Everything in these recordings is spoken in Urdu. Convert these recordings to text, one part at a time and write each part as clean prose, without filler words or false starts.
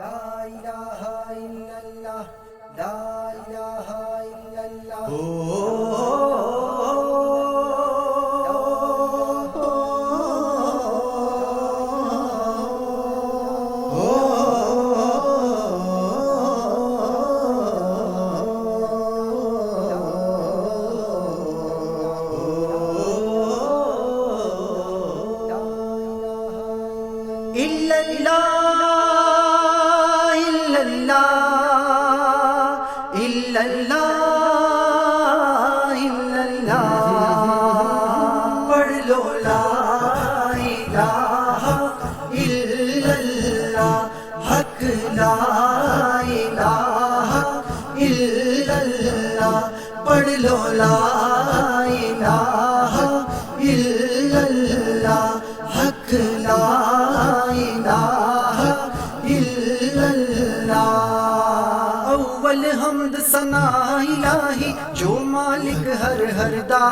لا الہ الا اللہ لا الہ الا اللہ پڑھ لو لا الہ الا اللہ حق لا الہ الا اللہ پڑھ لو لا الہ الا اللہ حق لا الہ الا اللہ اول حمد ثنا الہی جو مالک ہر دا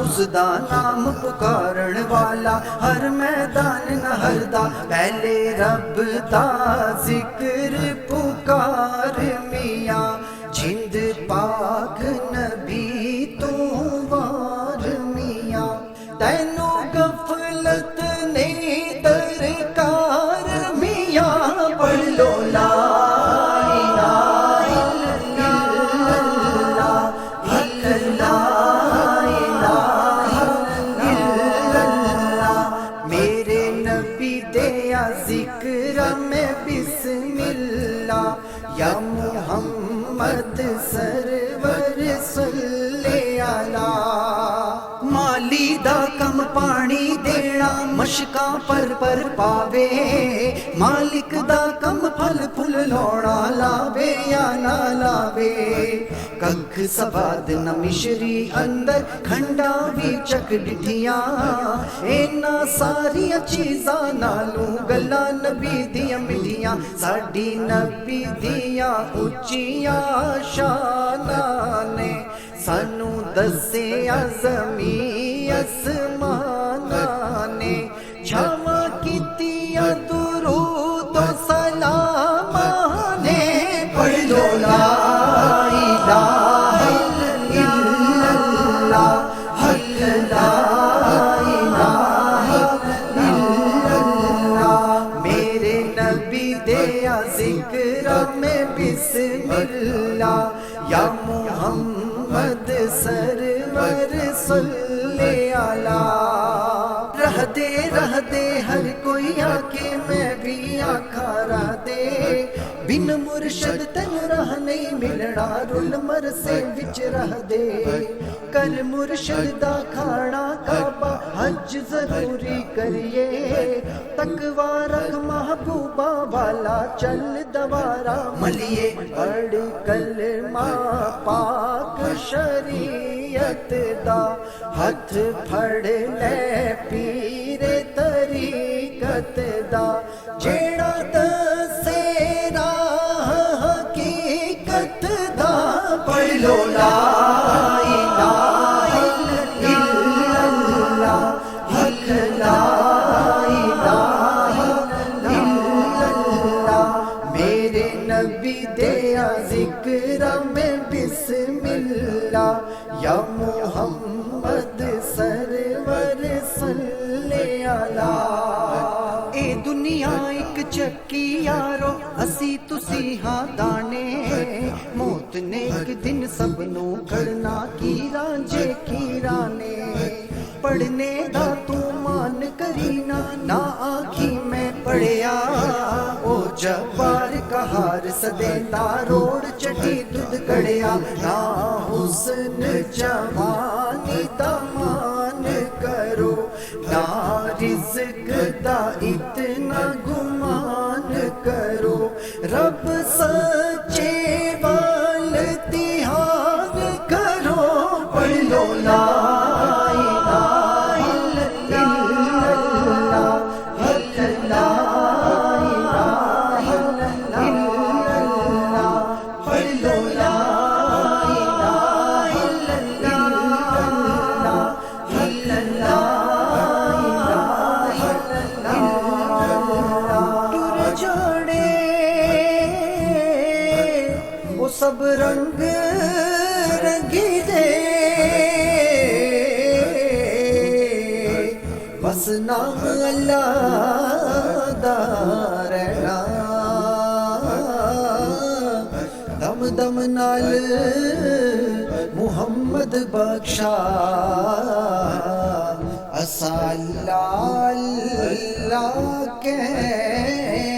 اس دا نام پکارن والا ہر میدان نہر دا پہلے رب دا ذکر پکار میاں جند پاک نبی تو وار میاں تینو غفلت نے درکار میاں پڑھ لو لا ذکر میں بسم اللہ یا محمد سرور صلی علی مالی دا کم پانی دینا مشکاں پر پاوے مالک دا کم پھل پھل لوڑا لاوے یا نہ لاوے ککھ سواد نہ مشری اندر کھنڈا بھی چک ڈٹھیاں اینا ساریاں چیزاں نالوں گلا نبی دیاں ملیاں ساڈی نبی دیاں اچیاں شاناں نے سانو دسیا زمین اسماناں نے چھاواں کیتیاں درود و سلاماں نے پڑھ لو لا الہ الا اللہ حق لا الہ الا اللہ میرے نبی دیا ذکر میں بسم اللہ یا محمد سرور صلی علی رہ دے ہر کوئی آکے میں بھی آکھارا دے بن مرشد تین راہ نہیں ملنا رول مرسے وچ رہ دے کر مرشد دا کھانا کعبہ حج ضروری کریے تقوی رکھ محبوبہ والا چل دوارا ملیے پڑھ کلمہ پاک شریعت دا ہاتھ پھڑ لے پیر طریقت دا جیڑا دسے راہ حقیقت دا پڑھ لو لا الہ الا اللہ حق لا الہ الا اللہ میرے نبی دیا ذکر میں بسم اللہ یا محمد سرور صلی علی اے دنیا ایک چکی یارو اسی تسی ہاں دانے موت نے ایک دن سب نو کھڑنا کی رانجے کی رانے پڑھنے دا تو مان کرینا نہ آنکھی میں پڑھیا او جبار کہار سدیندا روڑ چٹی دودھ کڑیا نہ حسن جوانی دا مان کرو نہ رزق دا اتنا گمان کرو رب سچے وال تیہان کرو پڑھ لو لا سب رنگ رنگی دے بس نام اللہ دا رہنا دم دم نال محمد بخشا اسا اللہ اللہ کہنا